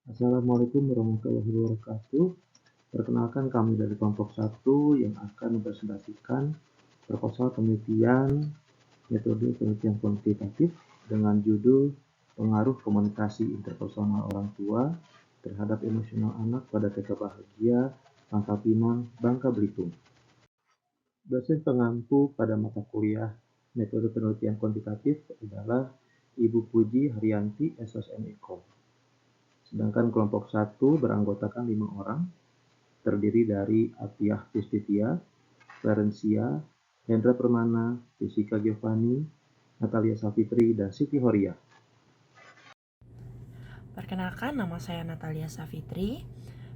Assalamualaikum warahmatullahi wabarakatuh. Perkenalkan kami dari kelompok 1 yang akan mempresentasikan proposal penelitian metode penelitian kuantitatif dengan judul pengaruh komunikasi interpersonal orang tua terhadap emosional anak pada TK Bahagia, Pangkal Pinang, Bangka Belitung. Dosen pengampu pada mata kuliah metode penelitian kuantitatif adalah Ibu Puji Haryanti, SSN Eko. Sedangkan kelompok 1 beranggotakan 5 orang, terdiri dari Atiyah Pustitia, Ferencia, Hendra Permana, Jessica Giovanni, Natalia Savitri, dan Siti Horia. Perkenalkan, nama saya Natalia Savitri.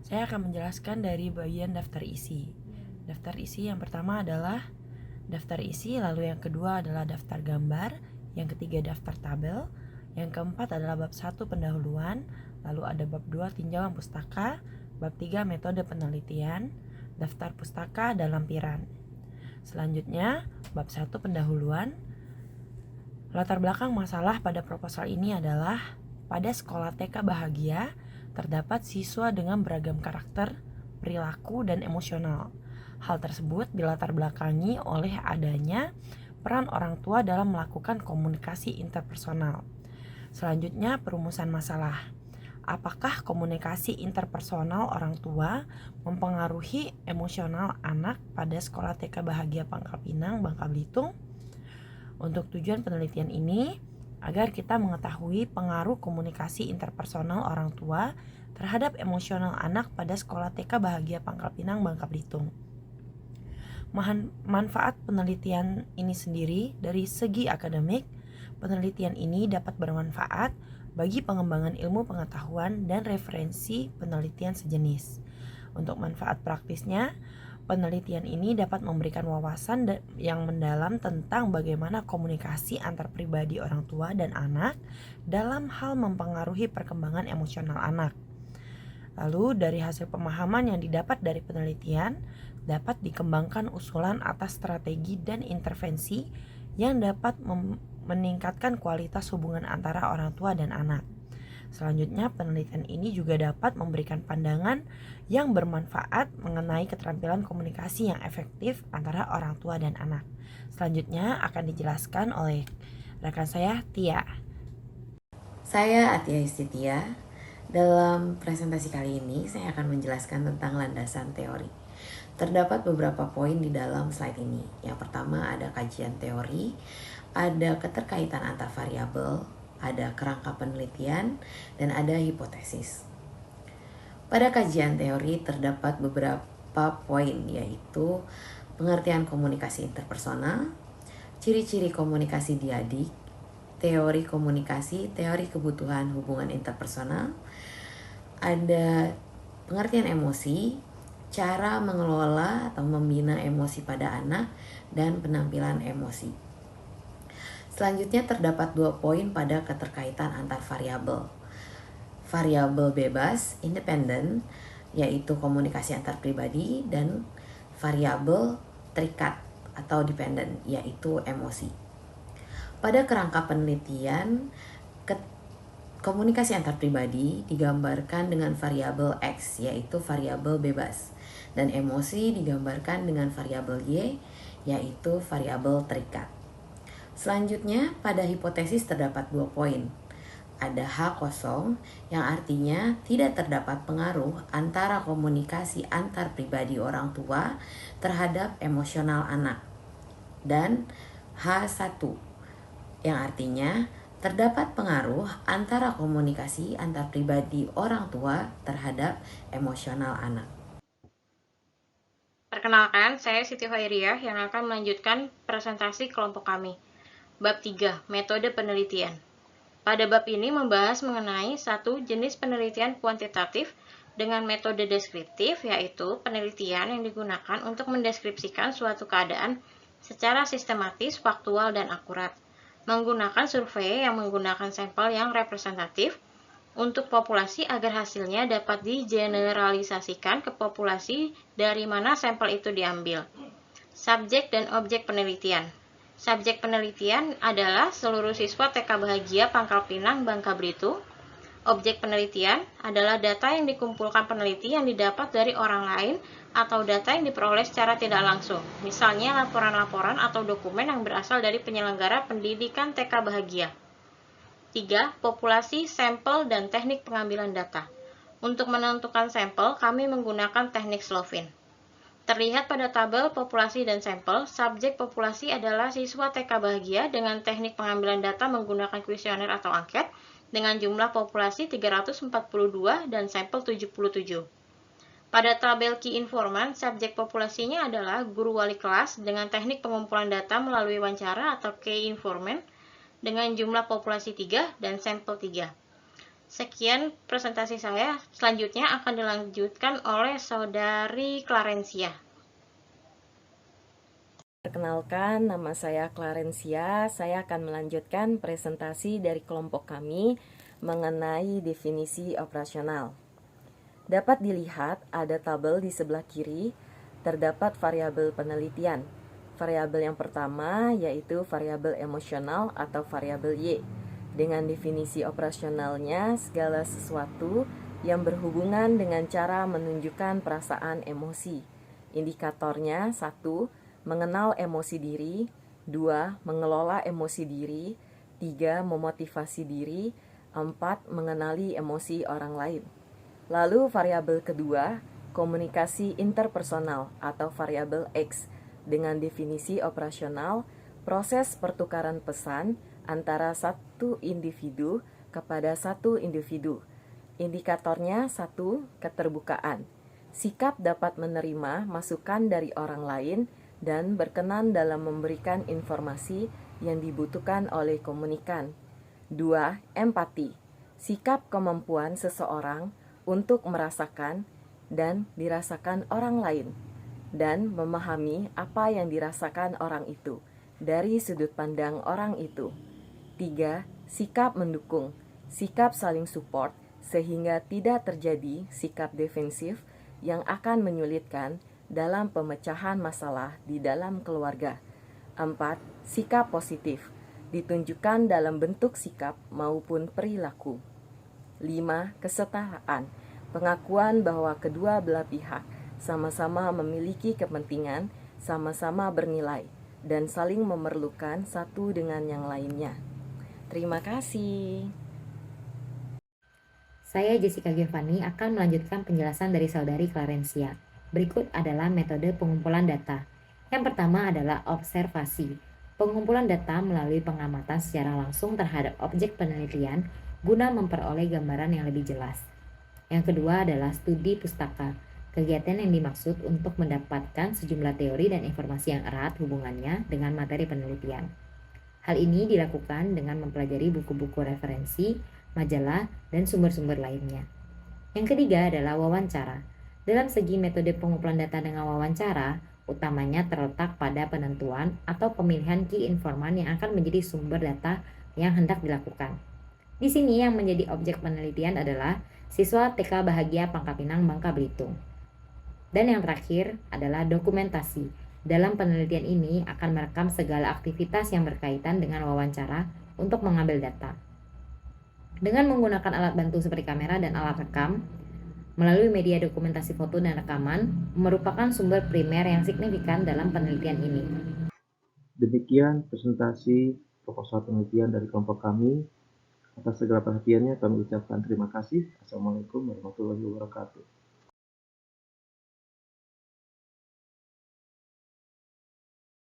Saya akan menjelaskan dari bagian daftar isi. Daftar isi yang pertama adalah daftar isi, lalu yang kedua adalah daftar gambar, yang ketiga daftar tabel, yang keempat adalah bab 1 pendahuluan, lalu ada bab 2 tinjauan pustaka, bab 3 metode penelitian, daftar pustaka dan lampiran. Selanjutnya, bab 1 pendahuluan. Latar belakang masalah pada proposal ini adalah pada sekolah TK Bahagia terdapat siswa dengan beragam karakter, perilaku, dan emosional. Hal tersebut dilatar belakangi oleh adanya peran orang tua dalam melakukan komunikasi interpersonal. Selanjutnya, perumusan masalah. Apakah komunikasi interpersonal orang tua mempengaruhi emosional anak pada sekolah TK Bahagia Pangkal Pinang, Bangka Belitung? Untuk tujuan penelitian ini, agar kita mengetahui pengaruh komunikasi interpersonal orang tua terhadap emosional anak pada sekolah TK Bahagia Pangkal Pinang, Bangka Belitung. Manfaat penelitian ini sendiri dari segi akademik, penelitian ini dapat bermanfaat bagi pengembangan ilmu pengetahuan dan referensi penelitian sejenis. Untuk manfaat praktisnya, penelitian ini dapat memberikan wawasan yang mendalam tentang bagaimana komunikasi antar pribadi orang tua dan anak dalam hal mempengaruhi perkembangan emosional anak. Lalu dari hasil pemahaman yang didapat dari penelitian, dapat dikembangkan usulan atas strategi dan intervensi yang dapat meningkatkan kualitas hubungan antara orang tua dan anak. Selanjutnya, penelitian ini juga dapat memberikan pandangan yang bermanfaat mengenai keterampilan komunikasi yang efektif antara orang tua dan anak. Selanjutnya akan dijelaskan oleh rekan saya, Tia. Saya Atiyah Istitia. Dalam presentasi kali ini, saya akan menjelaskan tentang landasan teori. Terdapat beberapa poin di dalam slide ini. Yang pertama ada kajian teori, ada keterkaitan antar variabel, ada kerangka penelitian, dan ada hipotesis. Pada kajian teori terdapat beberapa poin, yaitu pengertian komunikasi interpersonal, ciri-ciri komunikasi diadik, teori komunikasi, teori kebutuhan hubungan interpersonal, ada pengertian emosi, cara mengelola atau membina emosi pada anak, dan penampilan emosi. Selanjutnya terdapat 2 poin pada keterkaitan antar variabel. Variabel bebas, independen, yaitu komunikasi antar pribadi, dan variabel terikat atau dependent, yaitu emosi. Pada kerangka penelitian, komunikasi antar pribadi digambarkan dengan variabel X, yaitu variabel bebas, dan emosi digambarkan dengan variabel Y, yaitu variabel terikat. Selanjutnya, pada hipotesis terdapat 2 poin. Ada H kosong, yang artinya tidak terdapat pengaruh antara komunikasi antar pribadi orang tua terhadap emosional anak, dan H1, yang artinya terdapat pengaruh antara komunikasi antar pribadi orang tua terhadap emosional anak. Perkenalkan, saya Siti Hoiriah yang akan melanjutkan presentasi kelompok kami. Bab 3, metode penelitian. Pada bab ini membahas mengenai satu jenis penelitian kuantitatif dengan metode deskriptif, yaitu penelitian yang digunakan untuk mendeskripsikan suatu keadaan secara sistematis, faktual, dan akurat, menggunakan survei yang menggunakan sampel yang representatif untuk populasi agar hasilnya dapat digeneralisasikan ke populasi dari mana sampel itu diambil. Subjek dan objek penelitian. Subjek penelitian adalah seluruh siswa TK Bahagia Pangkal Pinang, Bangka Belitung. Objek penelitian adalah data yang dikumpulkan peneliti yang didapat dari orang lain atau data yang diperoleh secara tidak langsung, misalnya laporan-laporan atau dokumen yang berasal dari penyelenggara pendidikan TK Bahagia. 3. Populasi, sampel, dan teknik pengambilan data. Untuk menentukan sampel, kami menggunakan teknik Slovin. Terlihat pada tabel populasi dan sampel, subjek populasi adalah siswa TK Bahagia dengan teknik pengambilan data menggunakan kuesioner atau angket, dengan jumlah populasi 342 dan sampel 77. Pada tabel key informant, subjek populasinya adalah guru wali kelas dengan teknik pengumpulan data melalui wawancara atau key informant dengan jumlah populasi 3 dan sampel 3. Sekian presentasi saya, selanjutnya akan dilanjutkan oleh Saudari Clarencia. Perkenalkan, nama saya Clarencia. Saya akan melanjutkan presentasi dari kelompok kami mengenai definisi operasional. Dapat dilihat ada tabel di sebelah kiri, terdapat variabel penelitian. Variabel yang pertama yaitu variabel emosional atau variabel Y. Dengan definisi operasionalnya, segala sesuatu yang berhubungan dengan cara menunjukkan perasaan emosi. Indikatornya 1. Mengenal emosi diri, 2. Mengelola emosi diri, 3. Memotivasi diri, 4. Mengenali emosi orang lain. Lalu variabel kedua, komunikasi interpersonal atau variabel X. Dengan definisi operasional, proses pertukaran pesan antara satu individu kepada satu individu. Indikatornya 1. Keterbukaan. Sikap dapat menerima masukan dari orang lain dan berkenan dalam memberikan informasi yang dibutuhkan oleh komunikan. 2. Empati. Sikap kemampuan seseorang untuk merasakan dan dirasakan orang lain dan memahami apa yang dirasakan orang itu dari sudut pandang orang itu. 3. Sikap mendukung. Sikap saling support sehingga tidak terjadi sikap defensif yang akan menyulitkan dalam pemecahan masalah di dalam keluarga. 4. Sikap positif ditunjukkan dalam bentuk sikap maupun perilaku. 5. Kesetaraan. Pengakuan bahwa kedua belah pihak sama-sama memiliki kepentingan, sama-sama bernilai, dan saling memerlukan satu dengan yang lainnya. Terima kasih. Saya Jessica Giovanni akan melanjutkan penjelasan dari Saudari Clarencia. Berikut adalah metode pengumpulan data. Yang pertama adalah observasi. Pengumpulan data melalui pengamatan secara langsung terhadap objek penelitian guna memperoleh gambaran yang lebih jelas. Yang kedua adalah studi pustaka. Kegiatan yang dimaksud untuk mendapatkan sejumlah teori dan informasi yang erat hubungannya dengan materi penelitian. Hal ini dilakukan dengan mempelajari buku-buku referensi, majalah, dan sumber-sumber lainnya. Yang ketiga adalah wawancara. Dalam segi metode pengumpulan data dengan wawancara, utamanya terletak pada penentuan atau pemilihan key informant yang akan menjadi sumber data yang hendak dilakukan. Di sini yang menjadi objek penelitian adalah siswa TK Bahagia Pangkapinang, Bangka Belitung. Dan yang terakhir adalah dokumentasi. Dalam penelitian ini akan merekam segala aktivitas yang berkaitan dengan wawancara untuk mengambil data. Dengan menggunakan alat bantu seperti kamera dan alat rekam, melalui media dokumentasi foto dan rekaman, merupakan sumber primer yang signifikan dalam penelitian ini. Demikian presentasi proposal penelitian dari kelompok kami. Atas segala perhatiannya kami ucapkan terima kasih. Assalamualaikum warahmatullahi wabarakatuh.